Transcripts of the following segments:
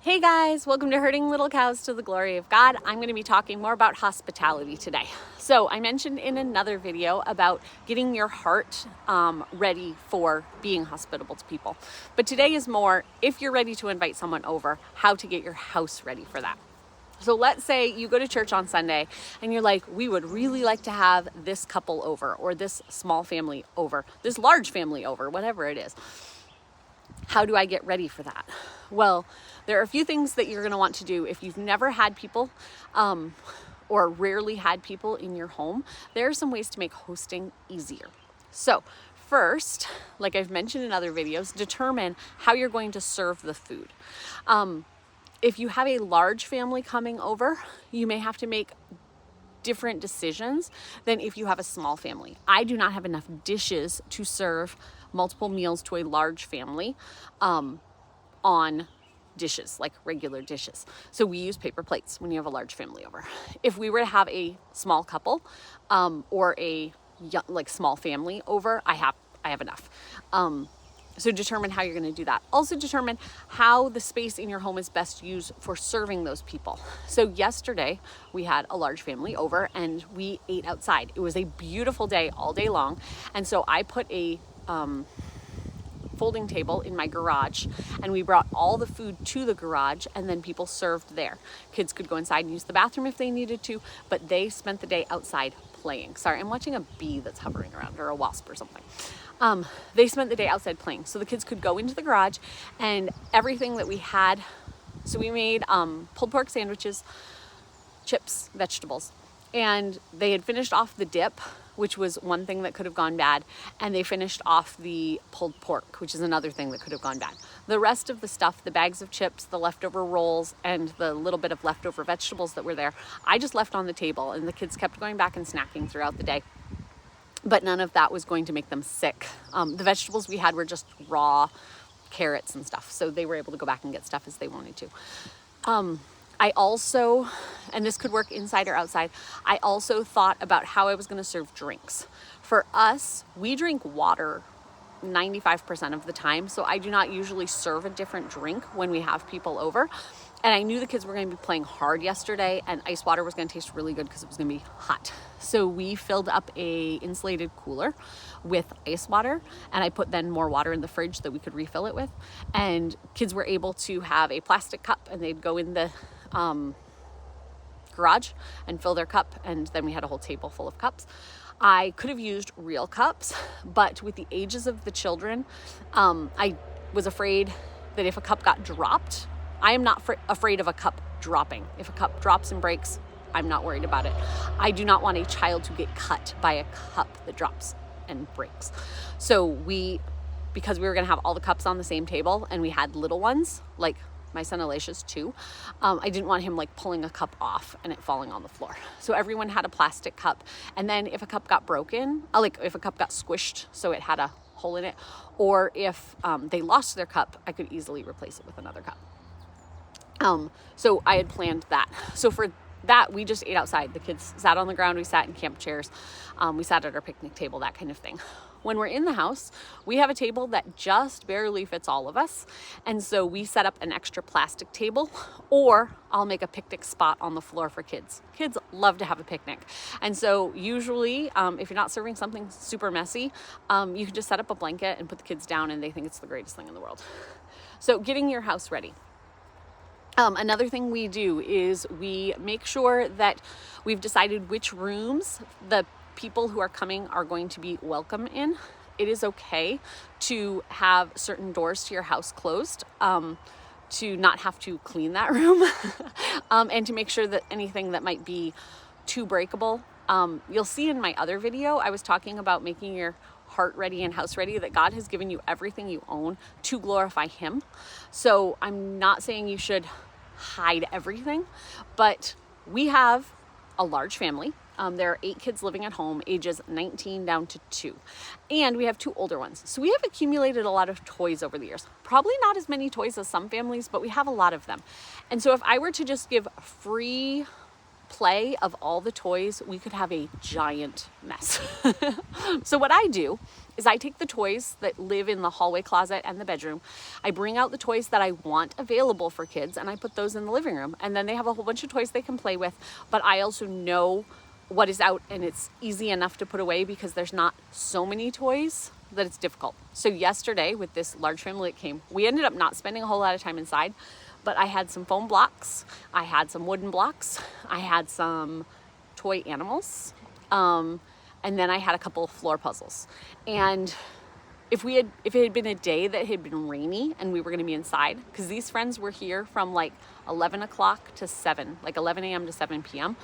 Hey guys, welcome to Herding Little Cows to the Glory of God. I'm going to be talking more about hospitality today. So I mentioned in another video about getting your heart ready for being hospitable to people. But today is more, if you're ready to invite someone over, how to get your house ready for that. So let's say you go to church on Sunday and you're like, we would really like to have this couple over, or this small family over, this large family over, whatever it is. How do I get ready for that? Well, there are a few things that you're going to want to do if you've never had people or rarely had people in your home. There are some ways to make hosting easier. So first, like I've mentioned in other videos, determine how you're going to serve the food. If you have a large family coming over, you may have to make different decisions than if you have a small family. I do not have enough dishes to serve multiple meals to a large family on dishes, like regular dishes. So we use paper plates when you have a large family over. If we were to have a small couple or a young, small family over, I have enough. So determine how you're going to do that. Also determine how the space in your home is best used for serving those people. So yesterday we had a large family over and we ate outside. It was a beautiful day all day long. And so I put a folding table in my garage and we brought all the food to the garage and then people served there. Kids could go inside and use the bathroom if they needed to, but they spent the day outside playing. Sorry, I'm watching a bee that's hovering around, or a wasp or something. They spent the day outside playing. So the kids could go into the garage and everything that we had. So we made pulled pork sandwiches, chips, vegetables, and they had finished off the dip, which was one thing that could have gone bad. And they finished off the pulled pork, which is another thing that could have gone bad. The rest of the stuff, the bags of chips, the leftover rolls, and the little bit of leftover vegetables that were there, I just left on the table and the kids kept going back and snacking throughout the day. But none of that was going to make them sick. The vegetables we had were just raw carrots and stuff. So they were able to go back and get stuff as they wanted to. I also, and this could work inside or outside, I also thought about how I was going to serve drinks. For us, we drink water 95% of the time. So I do not usually serve a different drink when we have people over. And I knew the kids were going to be playing hard yesterday and ice water was going to taste really good because it was going to be hot. So we filled up a insulated cooler with ice water and I put then more water in the fridge that we could refill it with. And kids were able to have a plastic cup and they'd go in the garage and fill their cup, and then we had a whole table full of cups. I could have used real cups, but with the ages of the children, I was afraid that if a cup got dropped, I am not afraid of a cup dropping. If a cup drops and breaks, I'm not worried about it. I do not want a child to get cut by a cup that drops and breaks. So because we were gonna have all the cups on the same table and we had little ones, like my son Alicia's too, I didn't want him pulling a cup off and it falling on the floor. So everyone had a plastic cup. And then if a cup got broken, if a cup got squished so it had a hole in it, or if they lost their cup, I could easily replace it with another cup. So I had planned that. So for that, we just ate outside. The kids sat on the ground. We sat in camp chairs. We sat at our picnic table, that kind of thing. When we're in the house, we have a table that just barely fits all of us. And so we set up an extra plastic table, or I'll make a picnic spot on the floor for kids. Kids love to have a picnic. And so usually, if you're not serving something super messy, you can just set up a blanket and put the kids down and they think it's the greatest thing in the world. So getting your house ready. Another thing we do is we make sure that we've decided which rooms the people who are coming are going to be welcome in. It is okay to have certain doors to your house closed, to not have to clean that room, and to make sure that anything that might be too breakable. You'll see in my other video, I was talking about making your heart ready and house ready, that God has given you everything you own to glorify Him. So I'm not saying you should hide everything, but we have a large family. There are 8 kids living at home, ages 19 down to 2. And we have 2 older ones. So we have accumulated a lot of toys over the years. Probably not as many toys as some families, but we have a lot of them. And so if I were to just give free play of all the toys, we could have a giant mess. So what I do is I take the toys that live in the hallway closet and the bedroom. I bring out the toys that I want available for kids and I put those in the living room. And then they have a whole bunch of toys they can play with. But I also know what is out and it's easy enough to put away because there's not so many toys that it's difficult. So yesterday with this large family that came, we ended up not spending a whole lot of time inside, but I had some foam blocks, I had some wooden blocks, I had some toy animals, and then I had a couple of floor puzzles. And if it had been a day that had been rainy and we were going to be inside, because these friends were here from like 11 o'clock to 7, like 11 a.m. to 7 p.m.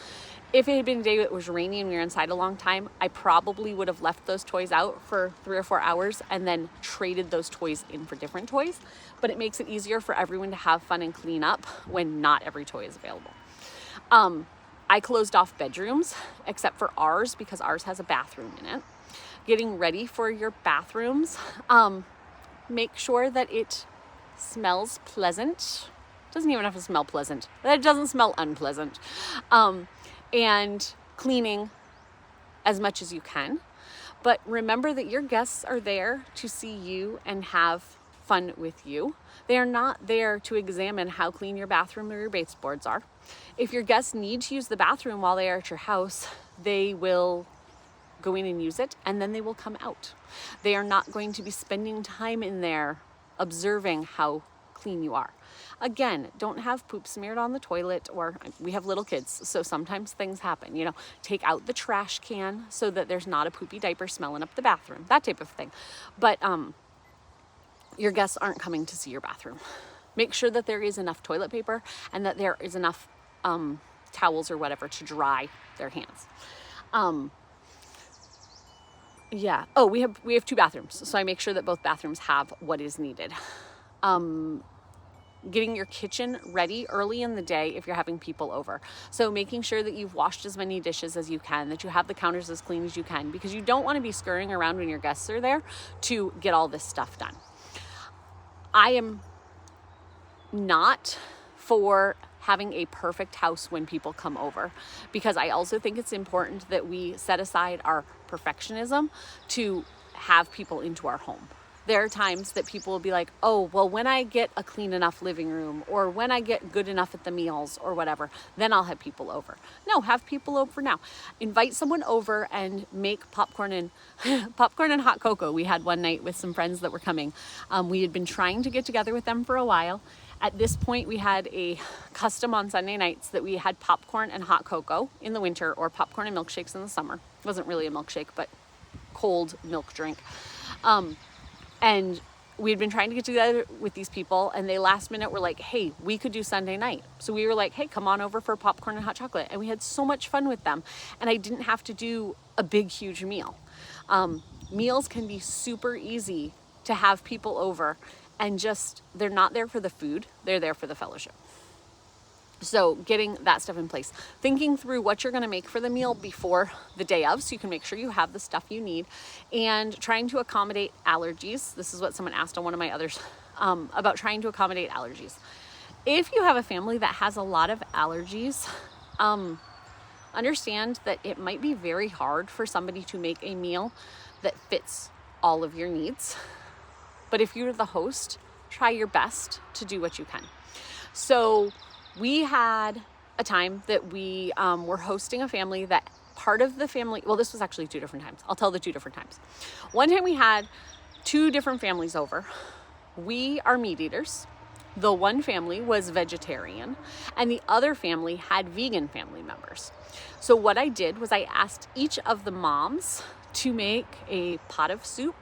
If it had been a day that was rainy and we were inside a long time, I probably would have left those toys out for 3 or 4 hours and then traded those toys in for different toys. But it makes it easier for everyone to have fun and clean up when not every toy is available. I closed off bedrooms except for ours because ours has a bathroom in it. Getting ready for your bathrooms, make sure that it smells pleasant. Doesn't even have to smell pleasant. That it doesn't smell unpleasant. And cleaning as much as you can. But remember that your guests are there to see you and have fun with you. They are not there to examine how clean your bathroom or your baseboards are. If your guests need to use the bathroom while they are at your house, they will go in and use it, and then they will come out. They are not going to be spending time in there observing how clean you are. Again, don't have poop smeared on the toilet, or we have little kids, so sometimes things happen. Take out the trash can so that there's not a poopy diaper smelling up the bathroom, that type of thing. But your guests aren't coming to see your bathroom. Make sure that there is enough toilet paper and that there is enough towels or whatever to dry their hands. We have 2 bathrooms, so I make sure that both bathrooms have what is needed. Getting your kitchen ready early in the day if you're having people over. So making sure that you've washed as many dishes as you can, that you have the counters as clean as you can, because you don't want to be scurrying around when your guests are there to get all this stuff done. I am not for having a perfect house when people come over, because I also think it's important that we set aside our perfectionism to have people into our home. There are times that people will be like, oh, well, when I get a clean enough living room, or when I get good enough at the meals or whatever, then I'll have people over. No, have people over now. Invite someone over and make popcorn and hot cocoa. We had one night with some friends that were coming. We had been trying to get together with them for a while. At this point, we had a custom on Sunday nights that we had popcorn and hot cocoa in the winter, or popcorn and milkshakes in the summer. It wasn't really a milkshake, but cold milk drink. And we had been trying to get together with these people, and they last minute were like, hey, we could do Sunday night. So we were like, hey, come on over for popcorn and hot chocolate. And we had so much fun with them. And I didn't have to do a big, huge meal. Meals can be super easy to have people over, and they're not there for the food. They're there for the fellowship. So getting that stuff in place, thinking through what you're going to make for the meal before the day of, so you can make sure you have the stuff you need, and trying to accommodate allergies. This is what someone asked on one of my others about trying to accommodate allergies. If you have a family that has a lot of allergies, understand that it might be very hard for somebody to make a meal that fits all of your needs. But if you're the host, try your best to do what you can. So we had a time that we were hosting a family that part of the family, well, this was actually 2 different times. I'll tell the 2 different times. One time we had 2 different families over. We are meat eaters. The one family was vegetarian, and the other family had vegan family members. So what I did was I asked each of the moms to make a pot of soup,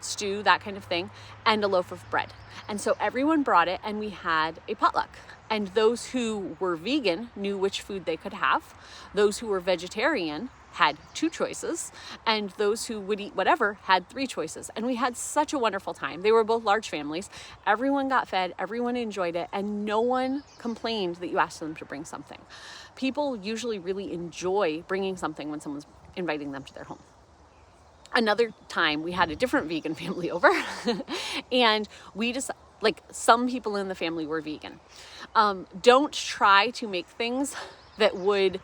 stew, that kind of thing, and a loaf of bread. And so everyone brought it, and we had a potluck. And those who were vegan knew which food they could have. Those who were vegetarian had 2 choices, and those who would eat whatever had 3 choices. And we had such a wonderful time. They were both large families. Everyone got fed, everyone enjoyed it, and no one complained that you asked them to bring something. People usually really enjoy bringing something when someone's inviting them to their home. Another time we had a different vegan family over and we just, some people in the family were vegan. Don't try to make things that would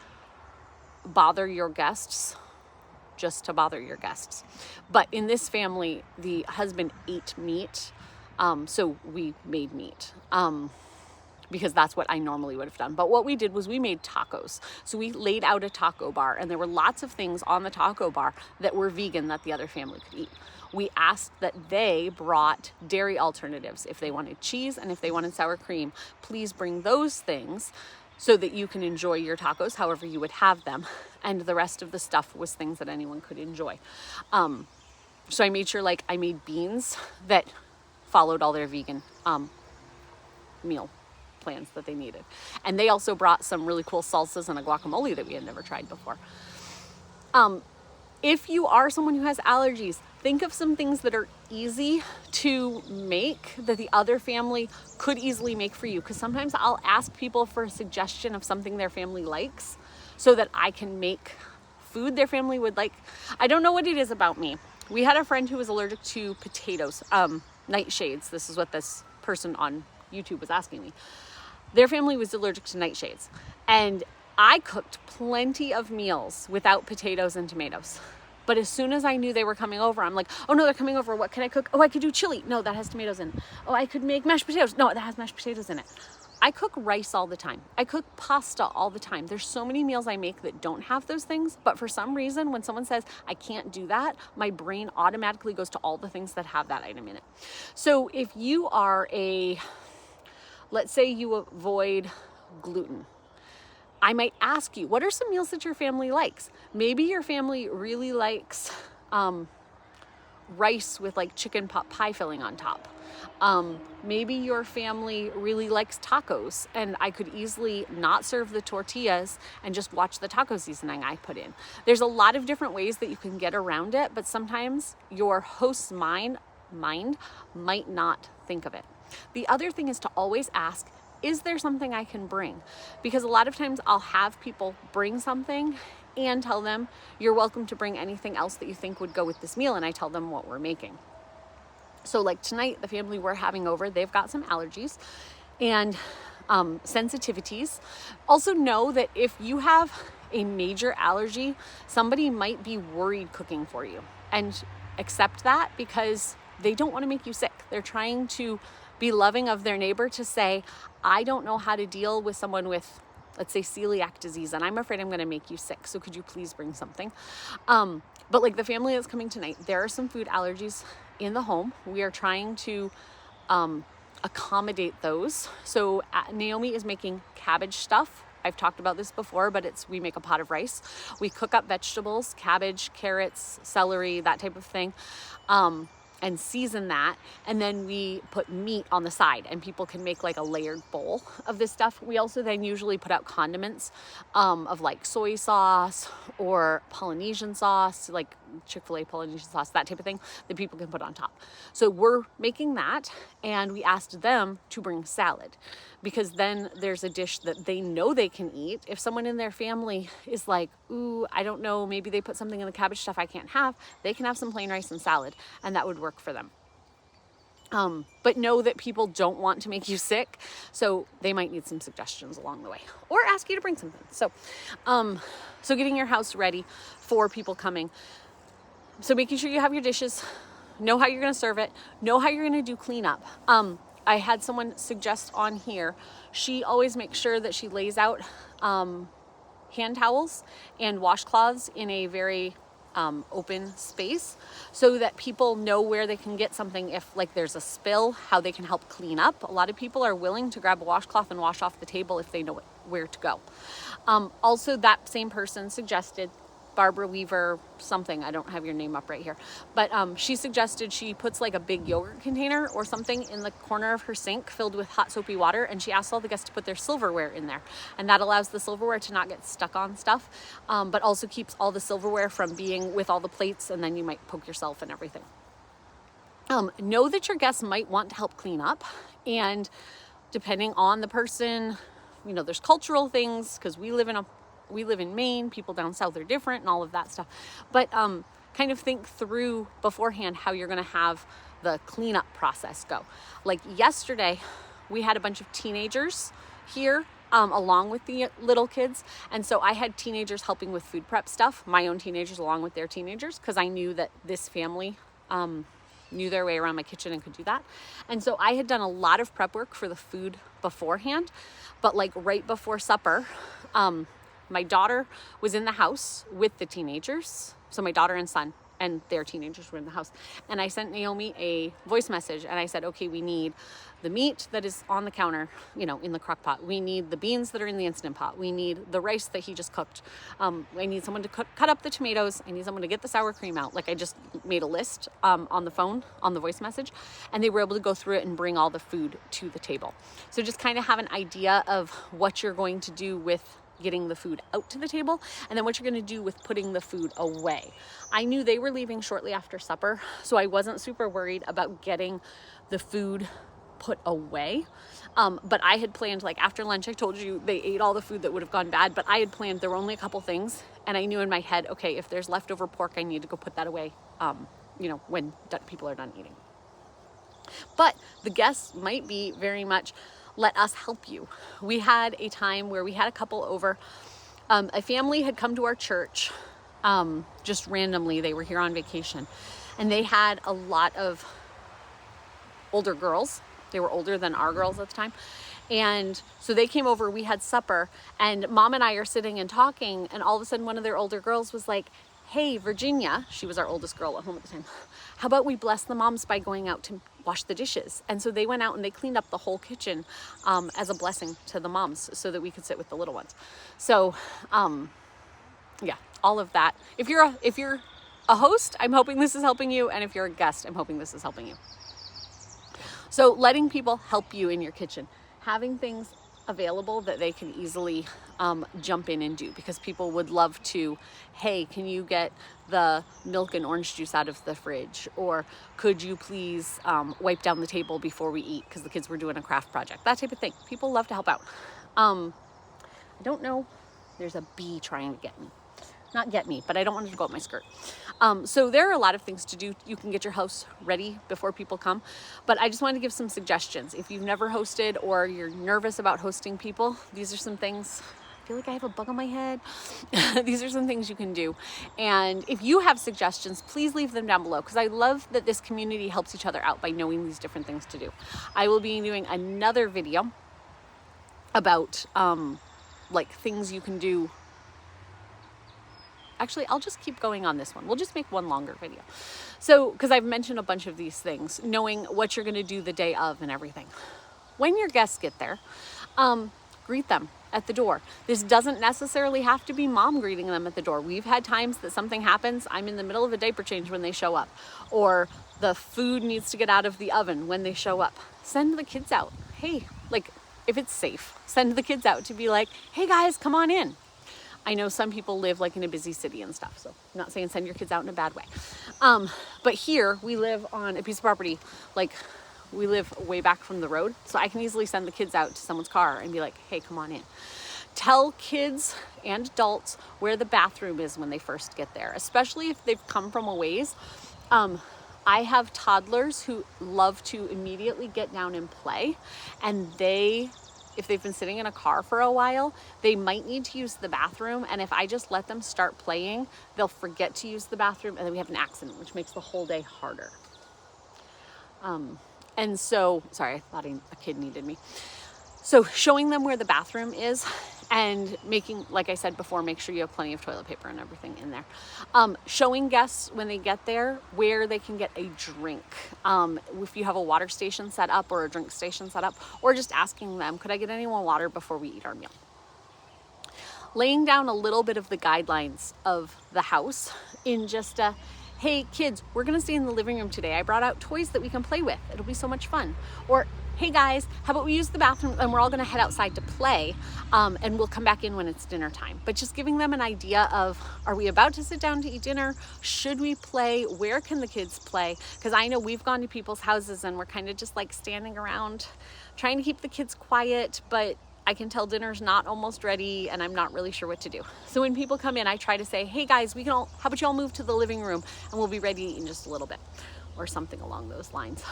bother your guests. just to bother your guests. But in this family, the husband ate meat, so we made meat. Because that's what I normally would have done. But what we did was we made tacos. So we laid out a taco bar, and there were lots of things on the taco bar that were vegan that the other family could eat. We asked that they brought dairy alternatives. If they wanted cheese and if they wanted sour cream, please bring those things so that you can enjoy your tacos however you would have them. And the rest of the stuff was things that anyone could enjoy. So I made sure, like, I made beans that followed all their vegan meal plans that they needed. And they also brought some really cool salsas and a guacamole that we had never tried before. If you are someone who has allergies, think of some things that are easy to make that the other family could easily make for you. Because sometimes I'll ask people for a suggestion of something their family likes so that I can make food their family would like. I don't know what it is about me. We had a friend who was allergic to potatoes, nightshades. This is what this person on YouTube was asking me. Their family was allergic to nightshades. And I cooked plenty of meals without potatoes and tomatoes. But as soon as I knew they were coming over, I'm like, oh no, they're coming over. What can I cook? Oh, I could do chili. No, that has tomatoes in it. Oh, I could make mashed potatoes. No, that has mashed potatoes in it. I cook rice all the time. I cook pasta all the time. There's so many meals I make that don't have those things. But for some reason, when someone says, I can't do that, my brain automatically goes to all the things that have that item in it. So if you are let's say you avoid gluten, I might ask you, what are some meals that your family likes? Maybe your family really likes rice with like chicken pot pie filling on top. Maybe your family really likes tacos, and I could easily not serve the tortillas and just watch the taco seasoning I put in. There's a lot of different ways that you can get around it, but sometimes your host's mind might not think of it. The other thing is to always ask, is there something I can bring? Because a lot of times I'll have people bring something and tell them, you're welcome to bring anything else that you think would go with this meal, and I tell them what we're making. So like tonight, the family we're having over, they've got some allergies and sensitivities. Also know that if you have a major allergy, somebody might be worried cooking for you, and accept that because they don't want to make you sick. They're trying to be loving of their neighbor to say, I don't know how to deal with someone with, let's say, celiac disease, and I'm afraid I'm going to make you sick. So could you please bring something? But like the family that's coming tonight, there are some food allergies in the home. We are trying to accommodate those. So Naomi is making cabbage stuff. I've talked about this before, but we make a pot of rice. We cook up vegetables, cabbage, carrots, celery, that type of thing. And season that, and then we put meat on the side, and people can make like a layered bowl of this stuff. We also then usually put out condiments of like soy sauce or Polynesian sauce, like Chick-fil-A Polynesian sauce, that type of thing that people can put on top. So we're making that, and we asked them to bring salad, because then there's a dish that they know they can eat. If someone in their family is like, ooh, I don't know, maybe they put something in the cabbage stuff I can't have, they can have some plain rice and salad, and that would work for them. But know that people don't want to make you sick, so they might need some suggestions along the way, or ask you to bring something. So getting your house ready for people coming. So making sure you have your dishes, know how you're going to serve it, know how you're going to do cleanup. I had someone suggest on here, she always makes sure that she lays out hand towels and washcloths in a very open space so that people know where they can get something if like there's a spill, how they can help clean up. A lot of people are willing to grab a washcloth and wash off the table if they know where to go. Also, that same person suggested, Barbara Weaver something, I don't have your name up right here, but she suggested she puts like a big yogurt container or something in the corner of her sink filled with hot soapy water, and she asks all the guests to put their silverware in there, and that allows the silverware to not get stuck on stuff, but also keeps all the silverware from being with all the plates, and then you might poke yourself and everything. Know that your guests might want to help clean up, and depending on the person, you know, there's cultural things, because we live in Maine, people down south are different and all of that stuff. But kind of think through beforehand how you're going to have the cleanup process go. Like yesterday, we had a bunch of teenagers here along with the little kids. And so I had teenagers helping with food prep stuff, my own teenagers along with their teenagers, because I knew that this family knew their way around my kitchen and could do that. And so I had done a lot of prep work for the food beforehand, but like right before supper, my daughter was in the house with the teenagers. So my daughter and son and their teenagers were in the house. And I sent Naomi a voice message and I said, okay, we need the meat that is on the counter, you know, in the crock pot. We need the beans that are in the Instant Pot. We need the rice that he just cooked. I need someone to cut up the tomatoes. I need someone to get the sour cream out. Like I just made a list on the phone, on the voice message, and they were able to go through it and bring all the food to the table. So just kind of have an idea of what you're going to do with getting the food out to the table, and then what you're going to do with putting the food away. I knew they were leaving shortly after supper, so I wasn't super worried about getting the food put away. But I had planned, like after lunch, I told you they ate all the food that would have gone bad, but I had planned there were only a couple things, and I knew in my head, okay, if there's leftover pork, I need to go put that away, you know, when people are done eating. But the guests might be very much, let us help you. We had a time where we had a couple over. A family had come to our church just randomly. They were here on vacation, and they had a lot of older girls. They were older than our girls at the time. And so they came over, we had supper, and Mom and I are sitting and talking, and all of a sudden one of their older girls was like, hey, Virginia, she was our oldest girl at home at the time, how about we bless the moms by going out to wash the dishes? And so they went out and they cleaned up the whole kitchen as a blessing to the moms so that we could sit with the little ones. So yeah, all of that. If you're a host, I'm hoping this is helping you. And if you're a guest, I'm hoping this is helping you. So letting people help you in your kitchen, having things available that they can easily jump in and do, because people would love to, hey, can you get the milk and orange juice out of the fridge? Or could you please wipe down the table before we eat, because the kids were doing a craft project, that type of thing. People love to help out. I don't know, there's a bee trying to get me. Not get me, but I don't want it to go up my skirt. So there are a lot of things to do. You can get your house ready before people come, but I just wanted to give some suggestions. If you've never hosted or you're nervous about hosting people, these are some things. I feel like I have a bug on my head. These are some things you can do. And if you have suggestions, please leave them down below, because I love that this community helps each other out by knowing these different things to do. I will be doing another video about like things you can do. Actually, I'll just keep going on this one. We'll just make one longer video. So, because I've mentioned a bunch of these things, knowing what you're going to do the day of and everything. When your guests get there, greet them at the door. This doesn't necessarily have to be mom greeting them at the door. We've had times that something happens. I'm in the middle of a diaper change when they show up, or the food needs to get out of the oven when they show up. Send the kids out. Hey, like if it's safe, send the kids out to be like, hey guys, come on in. I know some people live like in a busy city and stuff, so I'm not saying send your kids out in a bad way. But here we live on a piece of property, like we live way back from the road, so I can easily send the kids out to someone's car and be like, hey, come on in. Tell kids and adults where the bathroom is when they first get there, especially if they've come from a ways. I have toddlers who love to immediately get down and play, and if they've been sitting in a car for a while, they might need to use the bathroom. And if I just let them start playing, they'll forget to use the bathroom, and then we have an accident, which makes the whole day harder. And so, sorry, I thought a kid needed me. So showing them where the bathroom is, and making, like I said before, make sure you have plenty of toilet paper and everything in there. Showing guests when they get there where they can get a drink. If you have a water station set up or a drink station set up, or just asking them, could I get anyone water before we eat our meal? Laying down a little bit of the guidelines of the house in just a, hey kids, we're gonna stay in the living room today. I brought out toys that we can play with. It'll be so much fun. Or, hey guys, how about we use the bathroom and we're all gonna head outside to play, and we'll come back in when it's dinner time. But just giving them an idea of, are we about to sit down to eat dinner? Should we play? Where can the kids play? Because I know we've gone to people's houses and we're kind of just like standing around trying to keep the kids quiet, but I can tell dinner's not almost ready and I'm not really sure what to do. So when people come in, I try to say, hey guys, how about you all move to the living room and we'll be ready to eat in just a little bit, or something along those lines.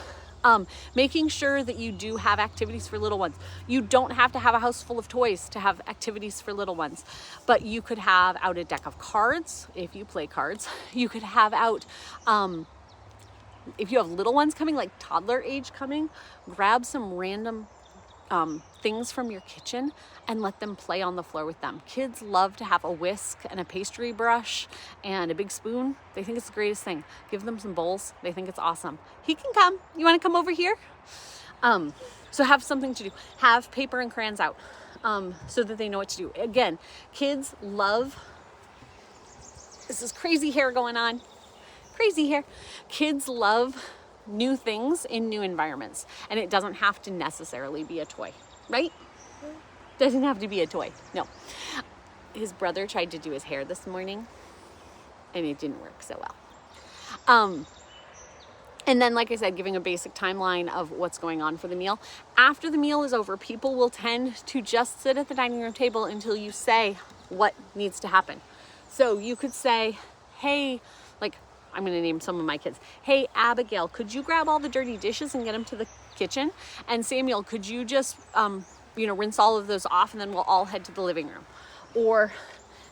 Making sure that you do have activities for little ones. You don't have to have a house full of toys to have activities for little ones, but you could have out a deck of cards if you play cards. You could have out, if you have little ones coming, like toddler age coming, grab some random things from your kitchen and let them play on the floor with them. Kids love to have a whisk and a pastry brush and a big spoon. They think it's the greatest thing. Give them some bowls. They think it's awesome. He can come. You want to come over here? So have something to do. Have paper and crayons out so that they know what to do. Again, kids love, this is crazy hair going on. Crazy hair. Kids love new things in new environments, and it doesn't have to necessarily be a toy, right? Doesn't have to be a toy. No. His brother tried to do his hair this morning and it didn't work so well. And then, like I said, giving a basic timeline of what's going on for the meal. After the meal is over, people will tend to just sit at the dining room table until you say what needs to happen. So you could say, hey, like, I'm going to name some of my kids. Hey, Abigail, could you grab all the dirty dishes and get them to the kitchen? And Samuel, could you just, rinse all of those off and then we'll all head to the living room? Or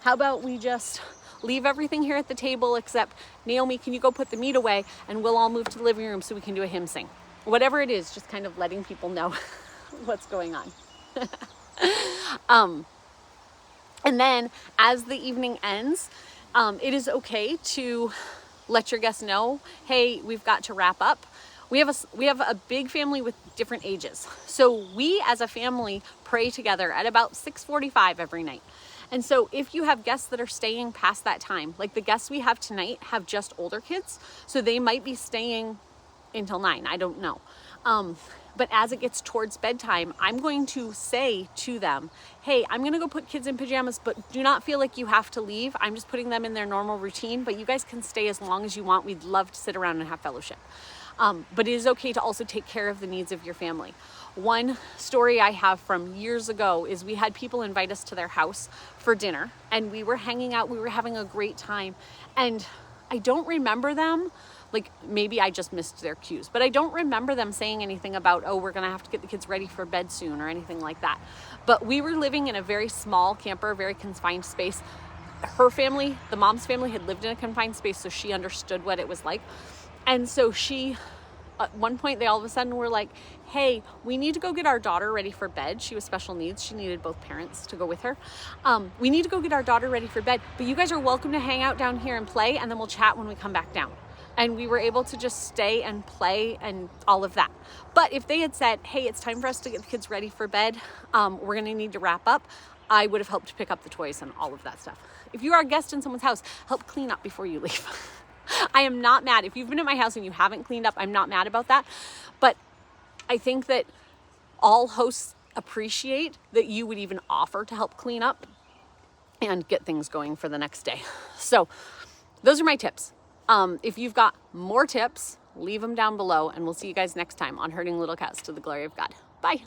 how about we just leave everything here at the table except Naomi, can you go put the meat away and we'll all move to the living room so we can do a hymn sing? Whatever it is, just kind of letting people know what's going on. And then as the evening ends, it is okay to let your guests know, hey, we've got to wrap up. We have a big family with different ages. So we as a family pray together at about 6:45 every night. And so if you have guests that are staying past that time, like the guests we have tonight have just older kids, so they might be staying until 9, I don't know. But as it gets towards bedtime, I'm going to say to them, hey, I'm going to go put kids in pajamas, but do not feel like you have to leave. I'm just putting them in their normal routine, but you guys can stay as long as you want. We'd love to sit around and have fellowship. But it is okay to also take care of the needs of your family. One story I have from years ago is we had people invite us to their house for dinner, and we were hanging out. We were having a great time. And I don't remember them, like maybe I just missed their cues, but I don't remember them saying anything about, oh, we're going to have to get the kids ready for bed soon or anything like that. But we were living in a very small camper, very confined space. Her family, the mom's family, had lived in a confined space, so she understood what it was like. And so at one point, they all of a sudden were like, hey, we need to go get our daughter ready for bed. She was special needs. She needed both parents to go with her. We need to go get our daughter ready for bed, but you guys are welcome to hang out down here and play, and then we'll chat when we come back down. And we were able to just stay and play and all of that. But if they had said, hey, it's time for us to get the kids ready for bed, we're going to need to wrap up, I would have helped pick up the toys and all of that stuff. If you are a guest in someone's house, help clean up before you leave. I am not mad. If you've been at my house and you haven't cleaned up, I'm not mad about that. But I think that all hosts appreciate that you would even offer to help clean up and get things going for the next day. So those are my tips. If you've got more tips, leave them down below, and we'll see you guys next time on Herding Little Cows to the Glory of God. Bye.